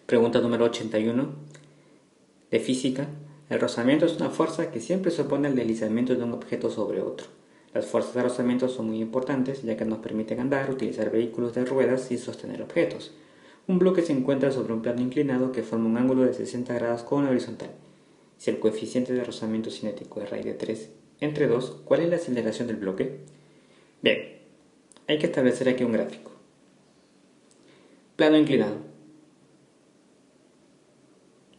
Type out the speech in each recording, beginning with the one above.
Pregunta número 81 de física. El rozamiento es una fuerza que siempre se opone al deslizamiento de un objeto sobre otro. Las fuerzas de rozamiento son muy importantes ya que nos permiten andar, utilizar vehículos de ruedas y sostener objetos. Un bloque se encuentra sobre un plano inclinado que forma un ángulo de 60 grados con la horizontal. Si el coeficiente de rozamiento cinético es raíz de 3 entre 2, ¿cuál es la aceleración del bloque? Bien, hay que establecer aquí un gráfico. Plano inclinado.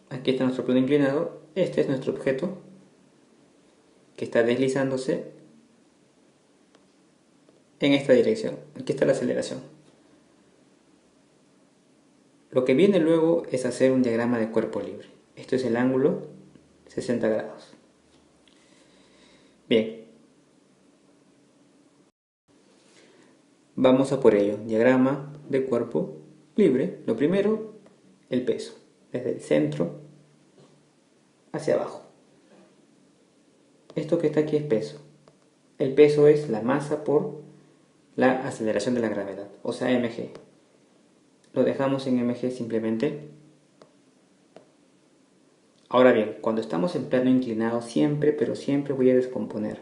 Aquí está nuestro plano inclinado. Este es nuestro objeto que está deslizándose en esta dirección. Aquí está la aceleración. Lo que viene luego es hacer un diagrama de cuerpo libre. Esto es el ángulo 60 grados. Bien. Vamos a por ello. Diagrama de cuerpo libre. Lo primero, el peso. Desde el centro hacia abajo. Esto que está aquí es peso. El peso es la masa por la aceleración de la gravedad, o sea, mg. Lo dejamos en mg simplemente. Ahora bien, cuando estamos en plano inclinado, siempre, pero siempre voy a descomponer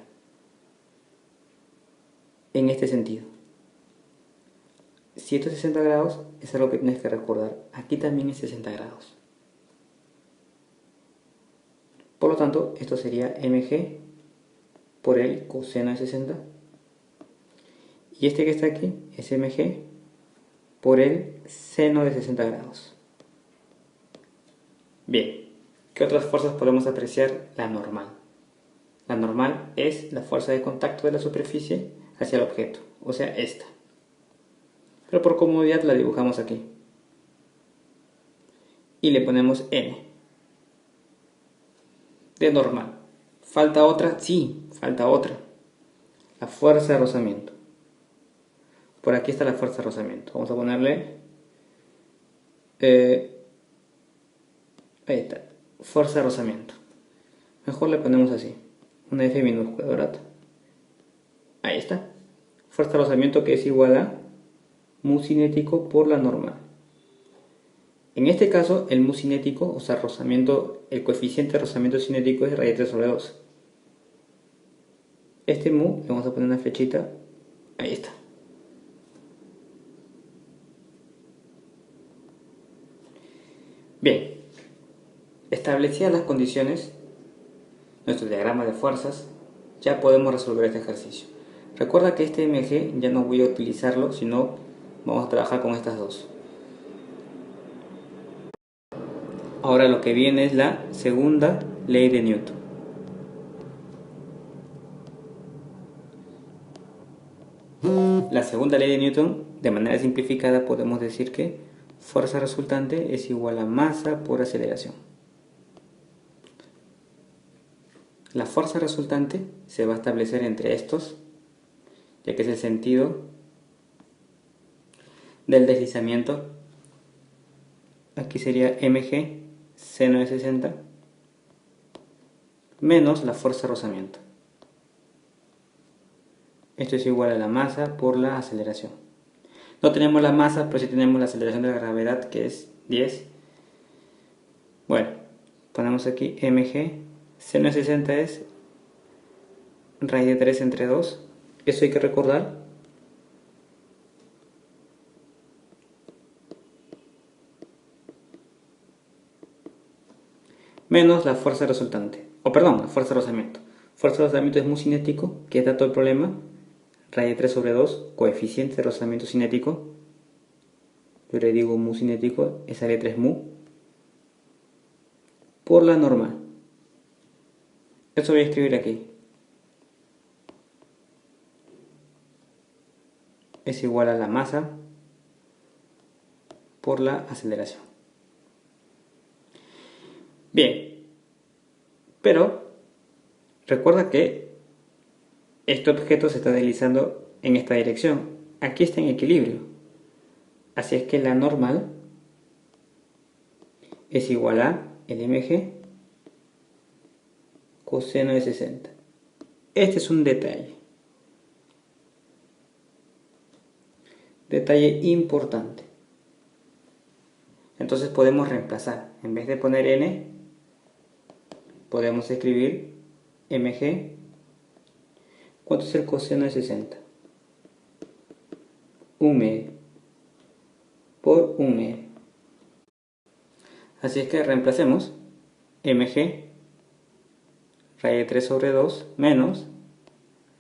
en este sentido. 160 grados es algo que tienes que recordar. Aquí también es 60 grados. Por lo tanto, esto sería mg por el coseno de 60. Y este que está aquí es mg por el seno de 60 grados. Bien, ¿qué otras fuerzas podemos apreciar? La normal. La normal es la fuerza de contacto de la superficie hacia el objeto, o sea, esta. Pero por comodidad la dibujamos aquí. Y le ponemos n. De normal. ¿Falta otra? Sí, falta otra. La fuerza de rozamiento. Por aquí está la fuerza de rozamiento. Vamos a ponerle... ahí está. Fuerza de rozamiento. Mejor le ponemos así. Una F minúscula, ¿verdad? Ahí está. Fuerza de rozamiento que es igual a mu cinético por la normal. En este caso, el mu cinético, o sea, rozamiento, el coeficiente de rozamiento cinético es raíz de 3 sobre 2. Este mu, le vamos a poner una flechita. Ahí está. Bien. Establecidas las condiciones, nuestro diagrama de fuerzas, ya podemos resolver este ejercicio. Recuerda que este mg ya no voy a utilizarlo, sino vamos a trabajar con estas dos. Ahora lo que viene es la segunda ley de Newton. La segunda ley de Newton, de manera simplificada, podemos decir que fuerza resultante es igual a masa por aceleración. La fuerza resultante se va a establecer entre estos, ya que es el sentido del deslizamiento. Aquí sería mg seno de 60 menos la fuerza de rozamiento. Esto es igual a la masa por la aceleración. No tenemos la masa, pero sí tenemos la aceleración de la gravedad, que es 10. Bueno, ponemos aquí mg seno de 60 es raíz de 3 entre 2. Eso hay que recordar. Menos la fuerza resultante. O perdón, la fuerza de rozamiento. Fuerza de rozamiento es mu cinético, que es todo el problema. Raíz de 3 sobre 2, coeficiente de rozamiento cinético. Yo le digo mu cinético, es raíz de 3 mu. Por la normal. Eso voy a escribir aquí. Es igual a la masa por la aceleración. Bien, pero recuerda que este objeto se está deslizando en esta dirección. Aquí está en equilibrio. Así es que la normal es igual a el mg coseno de 60. Este es un detalle. Detalle importante. Entonces podemos reemplazar. En vez de poner n, podemos escribir mg. ¿Cuánto es el coseno de 60? 1 medio por 1 medio. Así es que reemplacemos mg raíz de 3 sobre 2 menos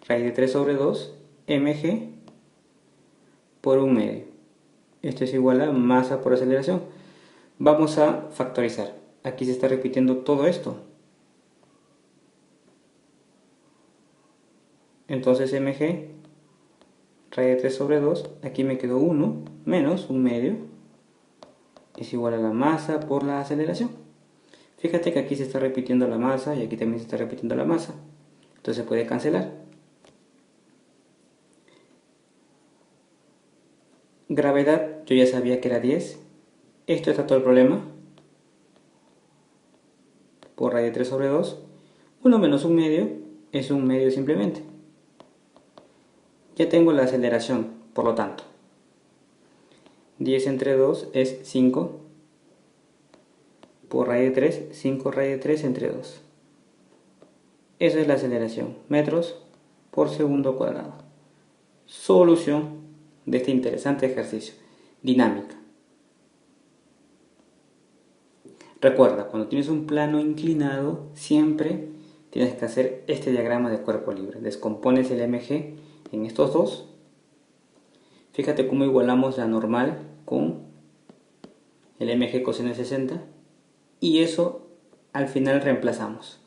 raíz de 3 sobre 2 mg por 1 medio. Esto es igual a masa por aceleración. Vamos a factorizar. Aquí se está repitiendo todo esto. Entonces mg raíz de 3 sobre 2, aquí me quedó 1 menos 1 medio, es igual a la masa por la aceleración. Fíjate que aquí se está repitiendo la masa y aquí también se está repitiendo la masa. Entonces se puede cancelar. Gravedad, yo ya sabía que era 10. Esto está todo el problema. Por raíz de 3 sobre 2. 1 menos 1 medio es 1 medio simplemente. Ya tengo la aceleración, por lo tanto. 10 entre 2 es 5. Por raíz de 3, 5 raíz de 3 entre 2. Esa es la aceleración, metros por segundo cuadrado. Solución de este interesante ejercicio. Dinámica. Recuerda, cuando tienes un plano inclinado, siempre tienes que hacer este diagrama de cuerpo libre. Descompones el mg en estos dos. Fíjate cómo igualamos la normal con el mg coseno de 60. Y eso al final reemplazamos.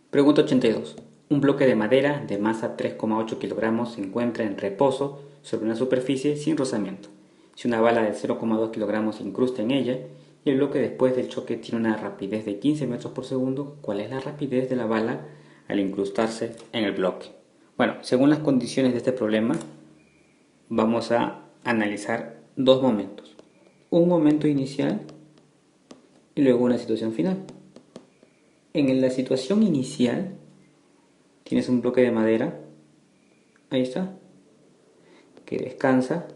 Pregunta 82. Un bloque de madera de masa 3,8 kilogramos se encuentra en reposo sobre una superficie sin rozamiento. Si una bala de 0,2 kilogramos se incrusta en ella y el bloque después del choque tiene una rapidez de 15 metros por segundo, ¿cuál es la rapidez de la bala al incrustarse en el bloque? Bueno, según las condiciones de este problema, vamos a analizar dos momentos. Un momento inicial y luego una situación final. En la situación inicial tienes un bloque de madera, ahí está, que descansa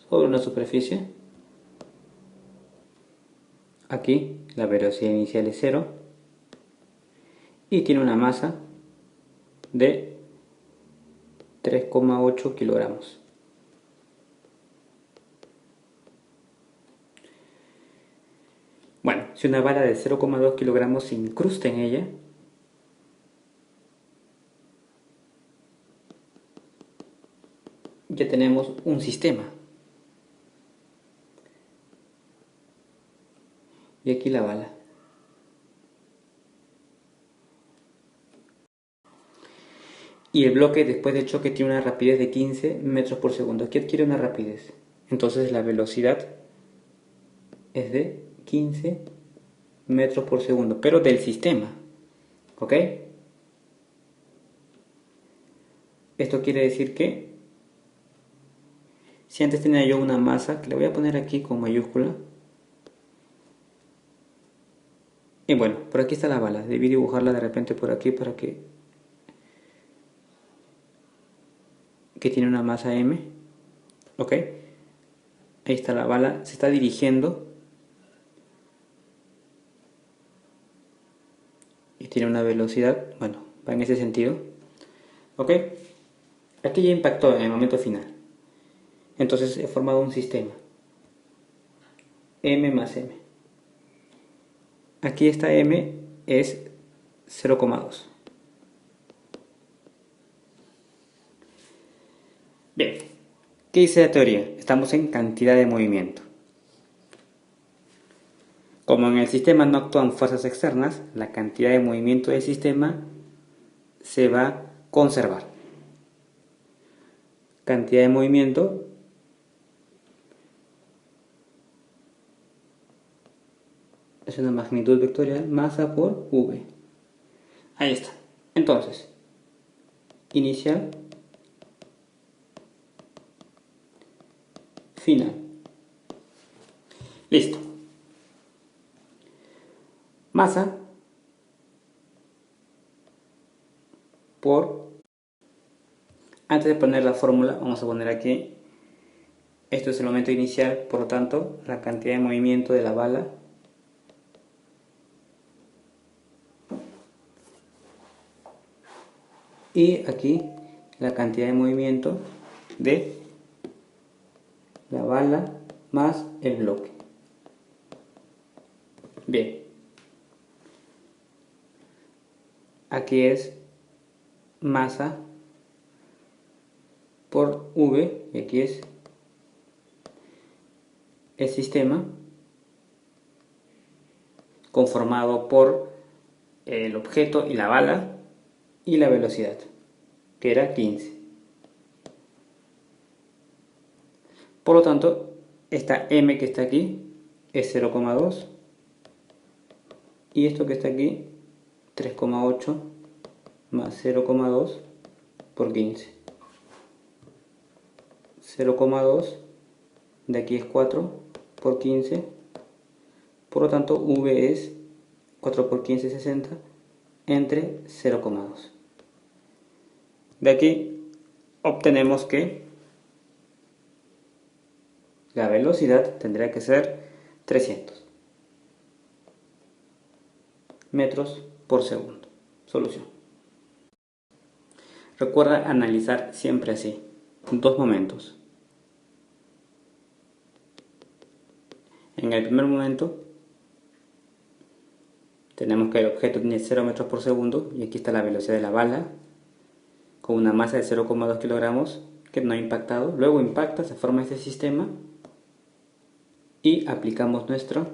sobre una superficie. Aquí la velocidad inicial es 0 y tiene una masa de 3,8 kilogramos. Bueno, si una bala de 0,2 kilogramos se incrusta en ella, ya tenemos un sistema. Y aquí la bala. Y el bloque después del choque tiene una rapidez de 15 metros por segundo. Aquí adquiere una rapidez. Entonces la velocidad es de 15 metros por segundo, pero del sistema. ¿Ok? Esto quiere decir que si antes tenía yo una masa, que le voy a poner aquí con mayúscula. Y bueno, por aquí está la bala. Debí dibujarla de repente por aquí para que tiene una masa m. ¿Ok? Ahí está la bala. Se está dirigiendo. Y tiene una velocidad. Bueno, va en ese sentido. ¿Ok? Aquí ya impactó en el momento final. Entonces he formado un sistema. M más m. Aquí esta m es 0,2. Bien, ¿qué dice la teoría? Estamos en cantidad de movimiento. Como en el sistema no actúan fuerzas externas, la cantidad de movimiento del sistema se va a conservar. Cantidad de movimiento es una magnitud vectorial, masa por v. Ahí está. Entonces, inicial, final. Listo. Masa por Antes de poner la fórmula, vamos a poner aquí, esto es el momento inicial, por lo tanto, la cantidad de movimiento de la bala y aquí la cantidad de movimiento de la bala más el bloque. Bien, aquí es masa por V y aquí es el sistema conformado por el objeto y la bala y la velocidad, que era 15. Por lo tanto, esta M que está aquí es 0,2 y esto que está aquí 3,8 más 0,2 por 15. 0,2 de aquí es 4 por 15, por lo tanto V es 4 por 15, 60, entre 0,2. De aquí obtenemos que la velocidad tendría que ser 300 metros por segundo. Solución. Recuerda analizar siempre así, dos momentos. En el primer momento tenemos que el objeto tiene 0 metros por segundo y aquí está la velocidad de la bala con una masa de 0,2 kilogramos que no ha impactado. Luego impacta, se forma este sistema y aplicamos nuestra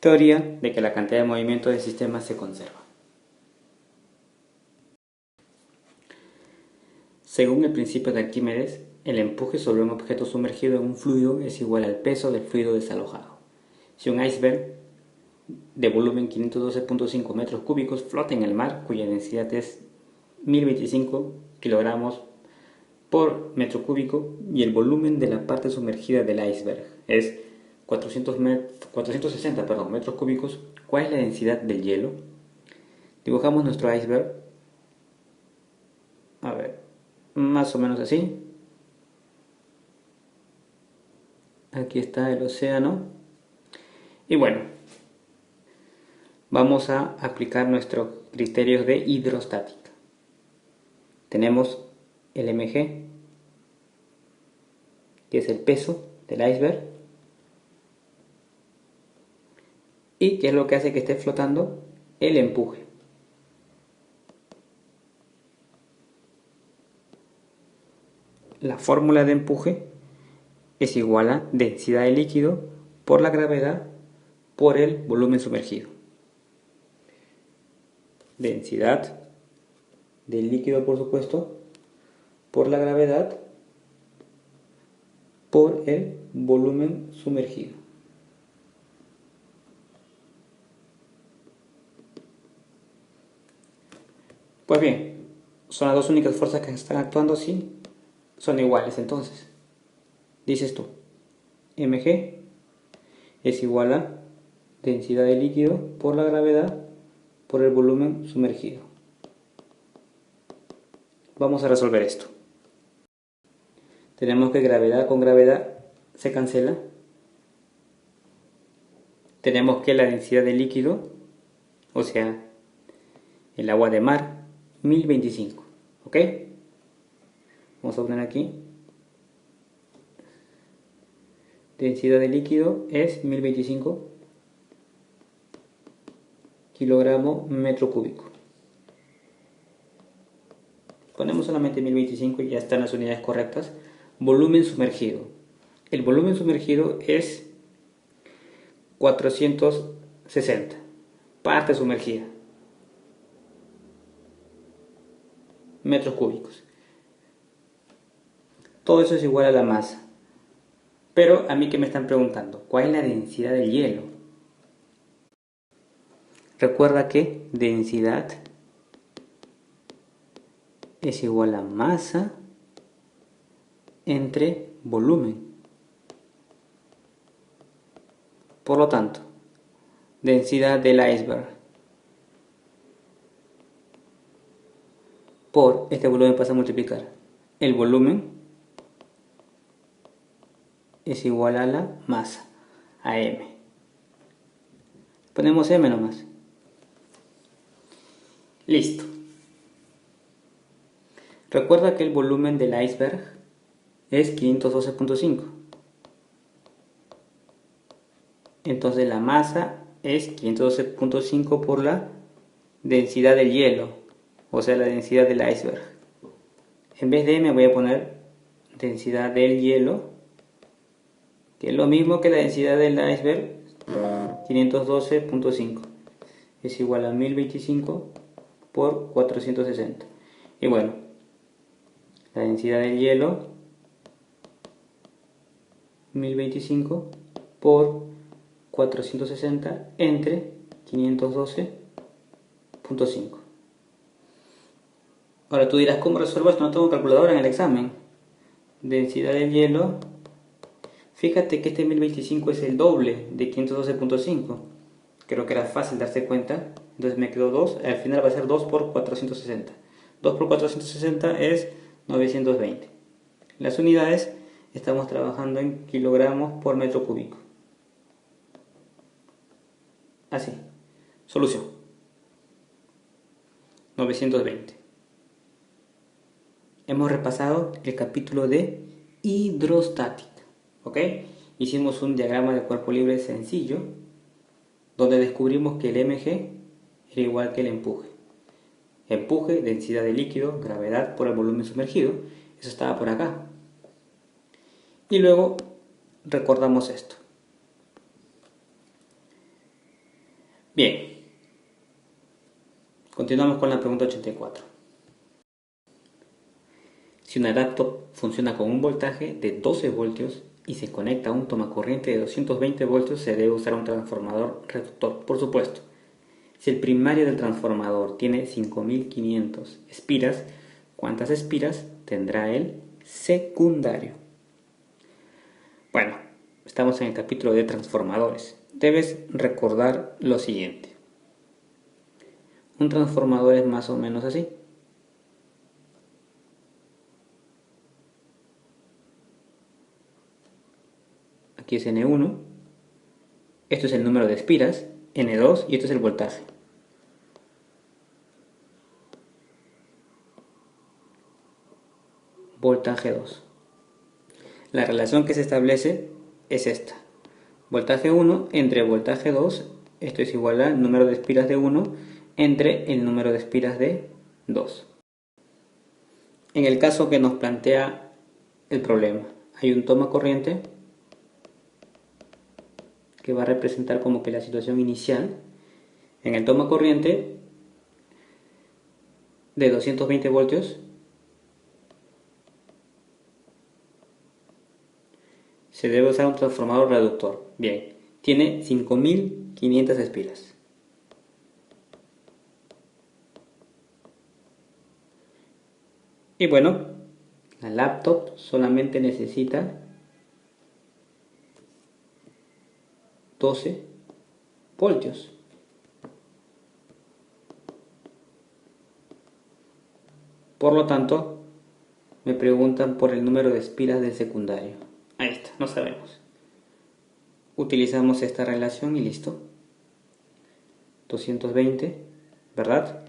teoría de que la cantidad de movimiento del sistema se conserva. Según el principio de Arquímedes, el empuje sobre un objeto sumergido en un fluido es igual al peso del fluido desalojado. Si un iceberg de volumen 512.5 metros cúbicos flota en el mar, cuya densidad es 1025 kilogramos por metro cúbico, y el volumen de la parte sumergida del iceberg es 460 metros cúbicos, ¿cuál es la densidad del hielo? Dibujamos nuestro iceberg. A ver, más o menos así. Aquí está el océano. Y bueno, vamos a aplicar nuestros criterios de hidrostática. Tenemos el mg, que es el peso del iceberg, y que es lo que hace que esté flotando, el empuje. La fórmula de empuje es igual a densidad de líquido por la gravedad por el volumen sumergido. Densidad del líquido, por supuesto, por la gravedad por el volumen sumergido. Pues bien, son las dos únicas fuerzas que están actuando, sí, son iguales. Entonces, dices tú, mg es igual a densidad de líquido por la gravedad por el volumen sumergido. Vamos a resolver esto. Tenemos que gravedad con gravedad se cancela. Tenemos que la densidad de líquido, o sea, el agua de mar, 1025. ¿Ok? Vamos a poner aquí. Densidad de líquido es 1025 kilogramos metro cúbico. Ponemos solamente 1025 y ya están las unidades correctas. Volumen sumergido. El volumen sumergido es 460. Parte sumergida. Metros cúbicos. Todo eso es igual a la masa. Pero a mí que me están preguntando, ¿cuál es la densidad del hielo? Recuerda que densidad es igual a masa entre volumen. Por lo tanto, densidad del iceberg por este volumen pasa a multiplicar. El volumen es igual a la masa, a M. Ponemos M nomás. Listo. Recuerda que el volumen del iceberg es 512.5. Entonces la masa es 512.5 por la densidad del hielo, o sea, la densidad del iceberg. En vez de M voy a poner densidad del hielo, que es lo mismo que la densidad del iceberg, 512.5. Es igual a 1025 por 460. Y bueno, la densidad del hielo, 1025 por 460 entre 512.5. Ahora tú dirás, ¿cómo resuelvo esto? No tengo calculadora en el examen. Densidad del hielo. Fíjate que este 1025 es el doble de 512.5. Creo que era fácil darse cuenta. Entonces me quedó 2. Al final va a ser 2 por 460. 2 por 460 es 920. Las unidades estamos trabajando en kilogramos por metro cúbico. Así. Solución. 920. Hemos repasado el capítulo de hidrostática. ¿Ok? Hicimos un diagrama de cuerpo libre sencillo donde descubrimos que el mg era igual que el empuje. Empuje, densidad de líquido, gravedad por el volumen sumergido. Eso estaba por acá. Y luego recordamos esto. Bien. Continuamos con la pregunta 84. Si una laptop funciona con un voltaje de 12 voltios y se conecta a un tomacorriente de 220 voltios, se debe usar un transformador reductor, por supuesto. Si el primario del transformador tiene 5500 espiras, ¿cuántas espiras tendrá el secundario? Bueno, estamos en el capítulo de transformadores. Debes recordar lo siguiente. Un transformador es más o menos así. Aquí es N1, esto es el número de espiras, N2 y esto es el voltaje. Voltaje 2. La relación que se establece es esta. Voltaje 1 entre voltaje 2, esto es igual al número de espiras de 1 entre el número de espiras de 2. En el caso que nos plantea el problema, hay un toma corriente que va a representar como que la situación inicial. En el toma corriente de 220 voltios se debe usar un transformador reductor. Bien, tiene 5500 espiras. Y bueno, la laptop solamente necesita 12 voltios. Por lo tanto, me preguntan por el número de espiras del secundario. Ahí está, no sabemos. Utilizamos esta relación y listo. 220, ¿verdad?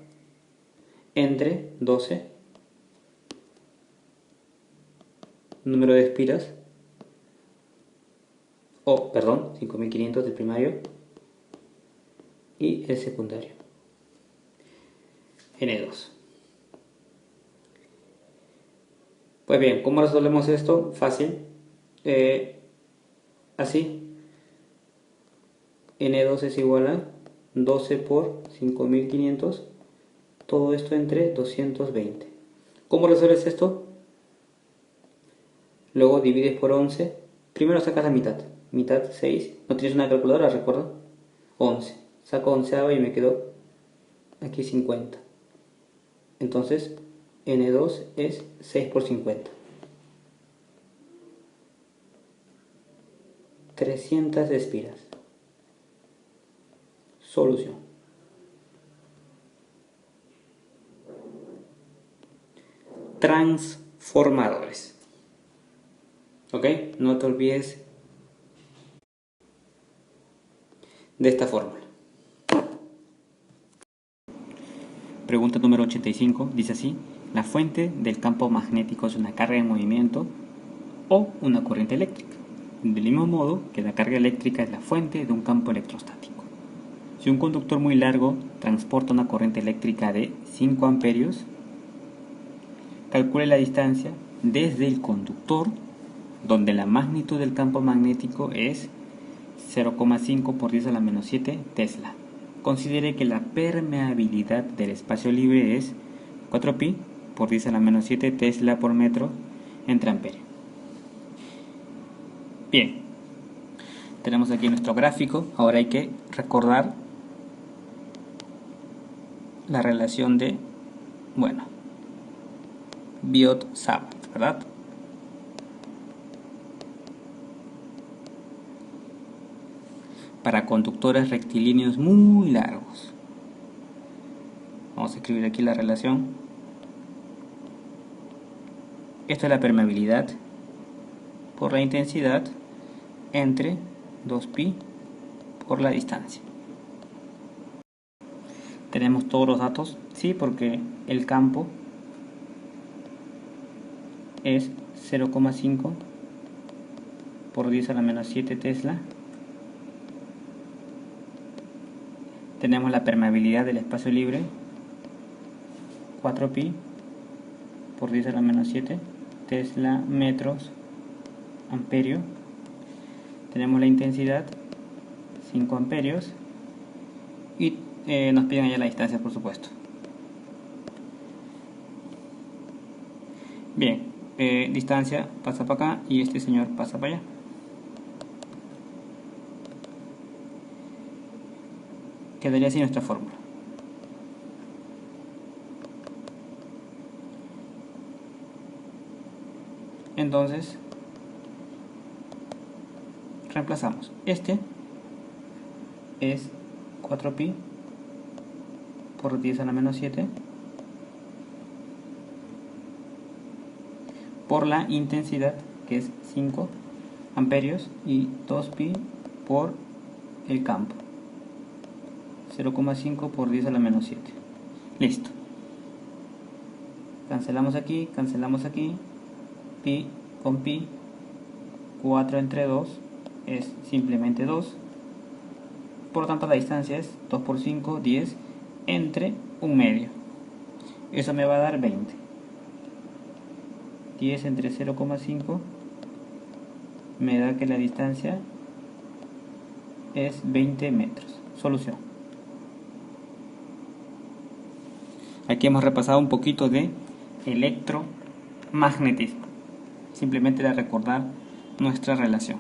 Entre 12, número de espiras, 5500 del primario y el secundario, N2. Pues bien, ¿cómo resolvemos esto? Fácil. Así. N2 es igual a 12 por 5500. Todo esto entre 220. ¿Cómo resuelves esto? Luego divides por 11. Primero sacas la mitad. Mitad 6. No tienes una calculadora, recuerda. 11. Saco onceava y me quedo aquí 50. Entonces, N2 es 6 por 50. 300 espiras. Solución. transformadores. ¿Ok? No te olvides de esta fórmula. Pregunta número 85 dice así: la fuente del campo magnético es una carga en movimiento o una corriente eléctrica, del mismo modo que la carga eléctrica es la fuente de un campo electrostático. Si un conductor muy largo transporta una corriente eléctrica de 5 amperios, calcule la distancia desde el conductor, donde la magnitud del campo magnético es 0,5 por 10 a la menos 7 Tesla. Considere que la permeabilidad del espacio libre es 4pi por 10 a la menos 7 Tesla por metro entre amperio. Bien, tenemos aquí nuestro gráfico. Ahora hay que recordar la relación de, Biot-Savart, ¿verdad? Para conductores rectilíneos muy largos. Vamos a escribir aquí la relación. Esto es la permeabilidad por la intensidad entre 2pi por la distancia. Tenemos todos los datos, sí, porque el campo es 0,5 por 10 a la menos 7 Tesla. Tenemos la permeabilidad del espacio libre, 4pi por 10 a la menos 7 Tesla metros amperio. Tenemos la intensidad, 5 amperios. Y nos piden allá la distancia, por supuesto. Bien, distancia pasa para acá y este señor pasa para allá. Quedaría así nuestra fórmula. Entonces, reemplazamos. Este es 4pi por 10 a la menos 7 por la intensidad, que es 5 amperios, y 2pi por el campo, 0,5 por 10 a la menos 7. Listo. Cancelamos aquí, pi con pi, 4 entre 2 es simplemente 2. Por lo tanto la distancia es 2 por 5, 10 entre 1/2. Eso me va a dar 20. 10 entre 0,5 me da que la distancia es 20 metros. Solución. Aquí hemos repasado un poquito de electromagnetismo. Simplemente era recordar nuestra relación.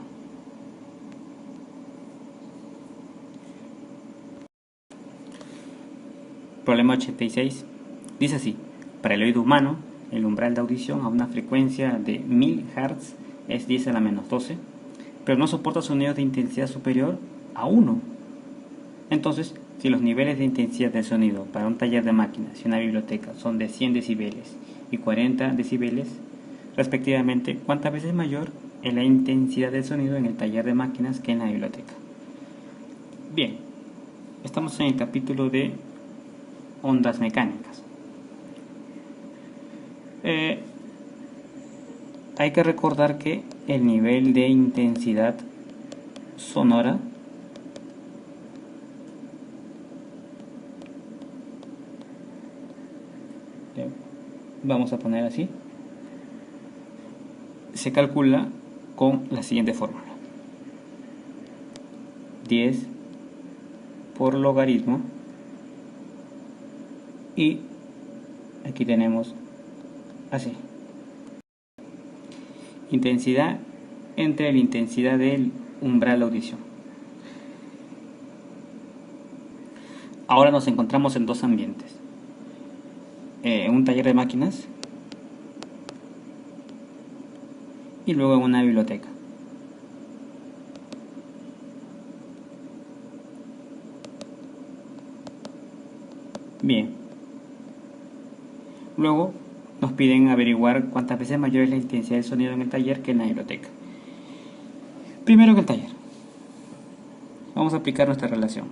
Problema 86. Dice así: para el oído humano, el umbral de audición a una frecuencia de 1000 Hz es 10 a la menos 12, pero no soporta sonidos de intensidad superior a 1. Entonces, si los niveles de intensidad del sonido para un taller de máquinas y una biblioteca son de 100 decibeles y 40 decibeles, respectivamente, ¿cuántas veces mayor es la intensidad del sonido en el taller de máquinas que en la biblioteca? Bien, estamos en el capítulo de ondas mecánicas. Hay que recordar que el nivel de intensidad sonora vamos a poner así, se calcula con la siguiente fórmula: 10 por logaritmo, y aquí tenemos así, intensidad entre la intensidad del umbral de audición. Ahora nos encontramos en dos ambientes: en un taller de máquinas y luego en una biblioteca. Bien, luego nos piden averiguar cuántas veces mayor es la intensidad del sonido en el taller que en la biblioteca. Primero en el taller. Vamos a aplicar nuestra relación.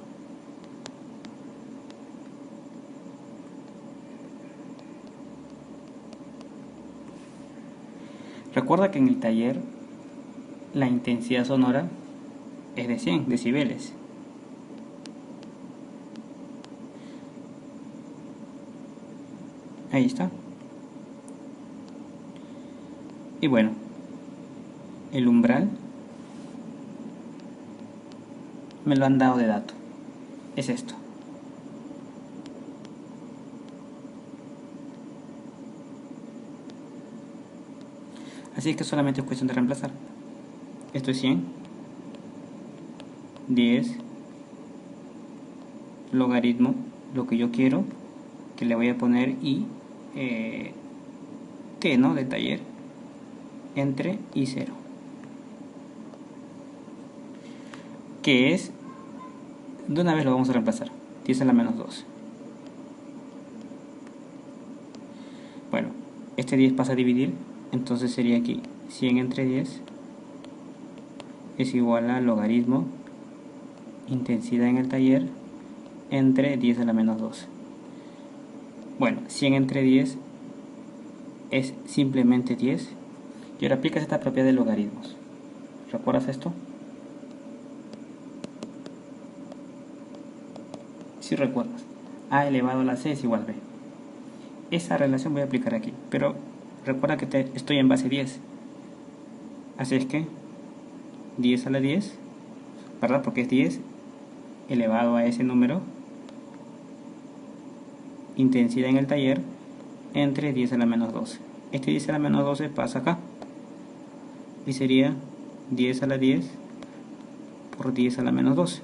Recuerda que en el taller la intensidad sonora es de 100 decibeles. Ahí está. Y bueno, el umbral me lo han dado de dato. Es esto. Así es que solamente es cuestión de reemplazar. Esto es 100, 10, logaritmo, lo que yo quiero, que le voy a poner i, t, ¿no? Del taller, entre y 0. Que es, de una vez lo vamos a reemplazar, 10 a la menos 12. Bueno, este 10 pasa a dividir, entonces sería aquí 100 entre 10 es igual a logaritmo intensidad en el taller entre 10 a la menos 12. Bueno, 100 entre 10 es simplemente 10. Y ahora aplicas esta propiedad de logaritmos. ¿Recuerdas esto? Si recuerdas, a elevado a la c es igual a b. Esa relación voy a aplicar aquí, pero recuerda que estoy en base 10. Así es que 10 a la 10, ¿verdad? Porque es 10 elevado a ese número, intensidad en el taller, entre 10 a la menos 12. Este 10 a la menos 12 pasa acá y sería 10 a la 10 por 10 a la menos 12.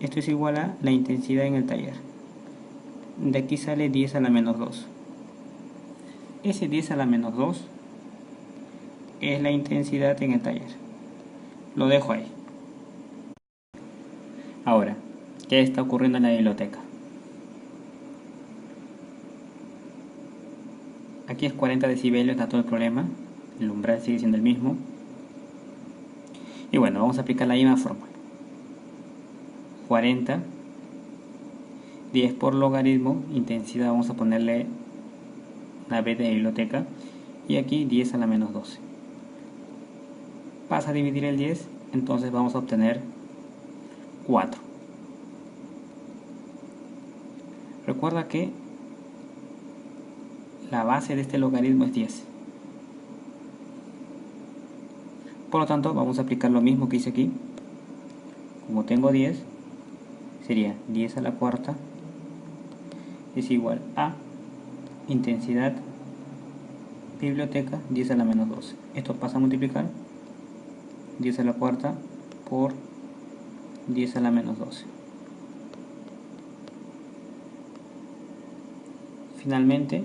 Esto es igual a la intensidad en el taller. De aquí sale 10 a la menos 2. Ese 10 a la menos 2 es la intensidad en el taller. Lo dejo ahí. Ahora, ¿qué está ocurriendo en la biblioteca? Aquí es 40 decibelios, está todo el problema. El umbral sigue siendo el mismo. Y bueno, vamos a aplicar la misma fórmula. 40, 10 por logaritmo, intensidad vamos a ponerle una b de biblioteca. Y aquí 10 a la menos 12. Pasa a dividir el 10, entonces vamos a obtener 4. Recuerda que la base de este logaritmo es 10. Por lo tanto, vamos a aplicar lo mismo que hice aquí. Como tengo 10, sería 10 a la cuarta es igual a intensidad biblioteca 10 a la menos 12. Esto pasa a multiplicar 10 a la cuarta por 10 a la menos 12. Finalmente,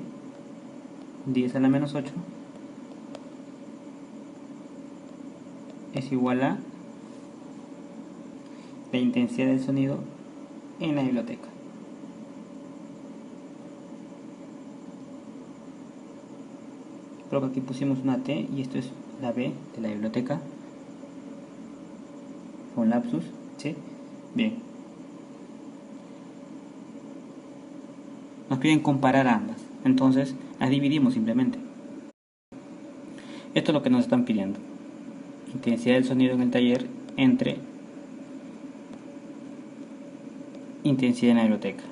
10 a la menos 8 es igual a la intensidad del sonido en la biblioteca. Creo que aquí pusimos una T y esto es la B de la biblioteca. Fue un lapsus, ¿sí? Bien. Nos piden comparar ambas, entonces las dividimos simplemente. Esto es lo que nos están pidiendo. Intensidad del sonido en el taller entre intensidad en la biblioteca.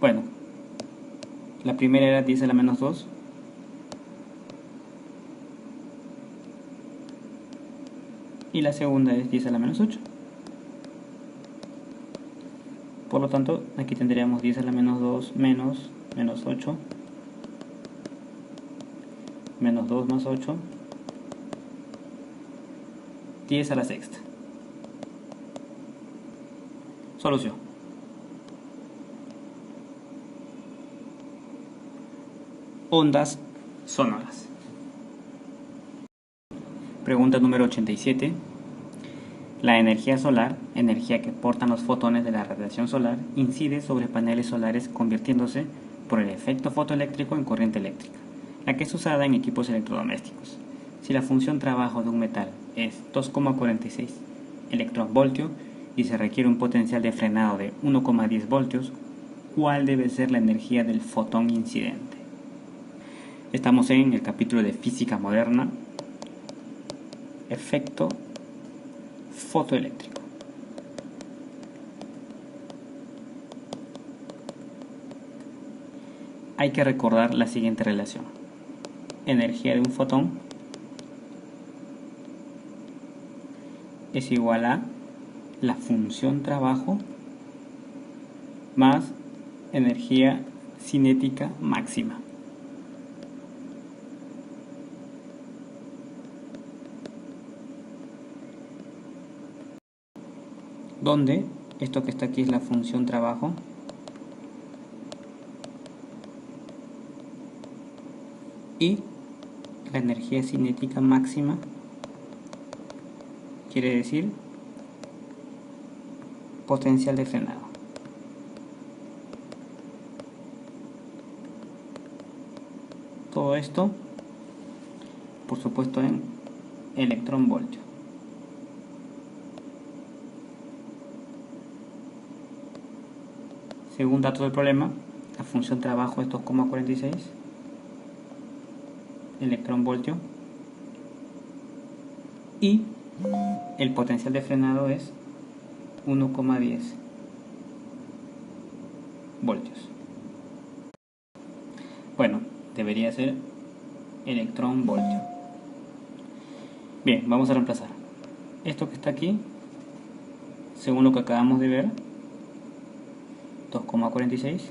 Bueno, la primera era 10 a la menos 2. Y la segunda es 10 a la menos 8. Por lo tanto, aquí tendríamos 10 a la menos 2 menos 8. Menos 2 más 8. 10 a la sexta. Solución. Ondas sonoras. Pregunta número 87. La energía solar, energía que portan los fotones de la radiación solar, incide sobre paneles solares convirtiéndose por el efecto fotoeléctrico en corriente eléctrica, la que es usada en equipos electrodomésticos. Si la función trabajo de un metal es 2,46 electronvoltios y se requiere un potencial de frenado de 1,10 voltios, ¿cuál debe ser la energía del fotón incidente? Estamos en el capítulo de física moderna, efecto fotoeléctrico. Hay que recordar la siguiente relación. Energía de un fotón es igual a la función trabajo más energía cinética máxima. Donde esto que está aquí es la función trabajo y la energía cinética máxima quiere decir potencial de frenado. Todo esto, por supuesto, en electronvoltio. Según datos del problema, la función trabajo es 2,46 electronvoltio y el potencial de frenado es 1,10 voltios. Bueno, debería ser electronvoltio. Bien, vamos a reemplazar esto que está aquí, según lo que acabamos de ver, 2,46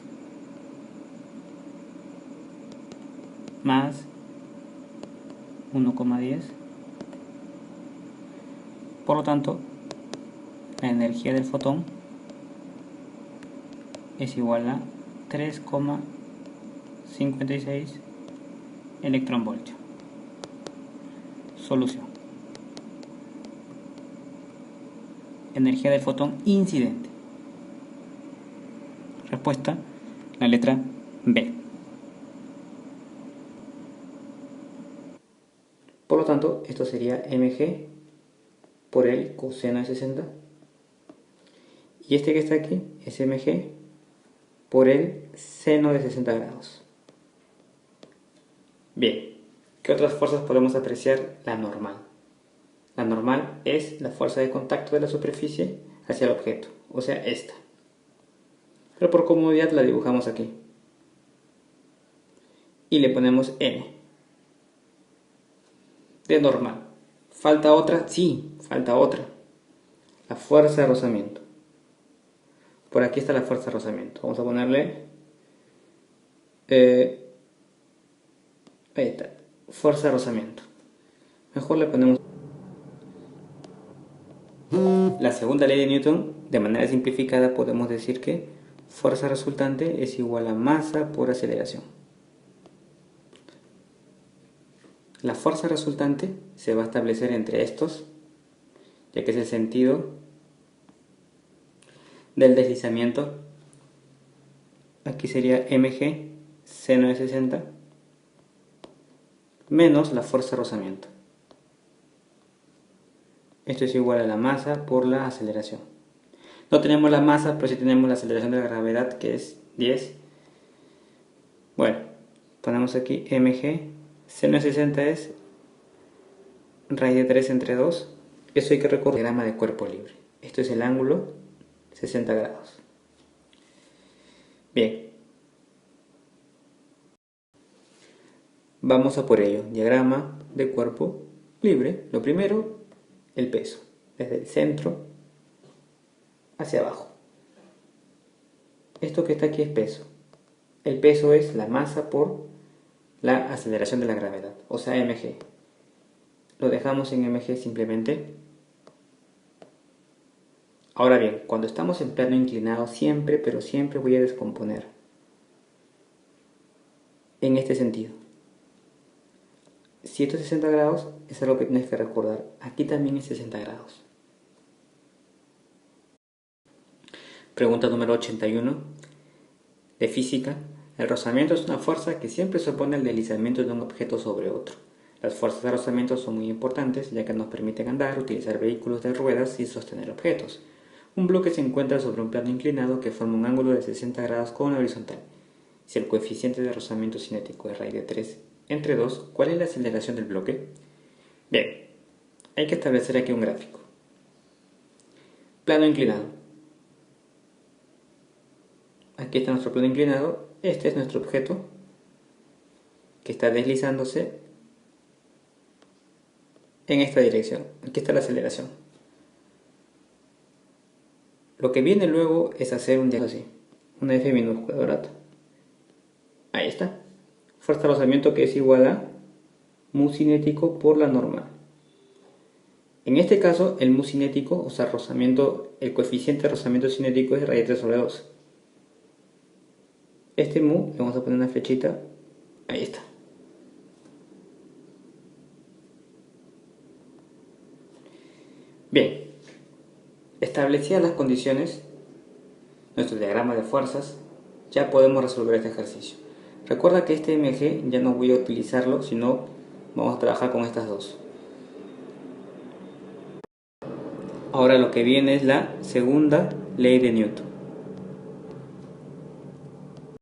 más 1,10. Por lo tanto, la energía del fotón es igual a 3,56 electronvoltios. Solución. Energía del fotón incidente. Respuesta, la letra B. Por lo tanto, esto sería mg por el coseno de 60. Y este que está aquí es mg por el seno de 60 grados. Bien, ¿qué otras fuerzas podemos apreciar? La normal. La normal es la fuerza de contacto de la superficie hacia el objeto, o sea, esta. Pero por comodidad la dibujamos aquí. Y le ponemos M. De normal. ¿Falta otra? Sí, falta otra. La fuerza de rozamiento. Por aquí está la fuerza de rozamiento. Vamos a ponerle... ahí está. Fuerza de rozamiento. Mejor le ponemos... La segunda ley de Newton, de manera simplificada, podemos decir que fuerza resultante es igual a masa por aceleración. La fuerza resultante se va a establecer entre estos, ya que es el sentido del deslizamiento. Aquí sería mg seno de 60 menos la fuerza de rozamiento. Esto es igual a la masa por la aceleración. No tenemos la masa, pero sí tenemos la aceleración de la gravedad, que es 10. Bueno, ponemos aquí mg seno de 60 es raíz de 3 entre 2. Eso hay que recordar el diagrama de cuerpo libre. Esto es el ángulo 60 grados. Bien. Vamos a por ello. Diagrama de cuerpo libre. Lo primero, el peso. Desde el centro hacia abajo. Esto que está aquí es peso. El peso es la masa por la aceleración de la gravedad, o sea, mg. Lo dejamos en mg simplemente. Ahora bien, cuando estamos en plano inclinado, siempre, pero siempre voy a descomponer en este sentido. Si esto es 60 grados, es algo que tienes que recordar. Aquí también es 60 grados. Pregunta número 81 de física. El rozamiento es una fuerza que siempre se opone al deslizamiento de un objeto sobre otro. Las fuerzas de rozamiento son muy importantes ya que nos permiten andar, utilizar vehículos de ruedas y sostener objetos. Un bloque se encuentra sobre un plano inclinado que forma un ángulo de 60 grados con la horizontal. Si el coeficiente de rozamiento cinético es raíz de 3 entre 2, ¿cuál es la aceleración del bloque? Bien, hay que establecer aquí un gráfico. Plano inclinado. Aquí está nuestro plano inclinado, este es nuestro objeto que está deslizándose en esta dirección. Aquí está la aceleración. Lo que viene luego es hacer un diagrama así, una F minúscula, ¿verdad? Ahí está. Fuerza de rozamiento que es igual a mu cinético por la normal. En este caso, el mu cinético, o sea, rozamiento, el coeficiente de rozamiento cinético es raíz de 3 sobre 2. Este mu, le vamos a poner una flechita, ahí está. Bien, establecidas las condiciones, nuestro diagrama de fuerzas, ya podemos resolver este ejercicio. Recuerda que este MG ya no voy a utilizarlo, sino vamos a trabajar con estas dos. Ahora lo que viene es la segunda ley de Newton.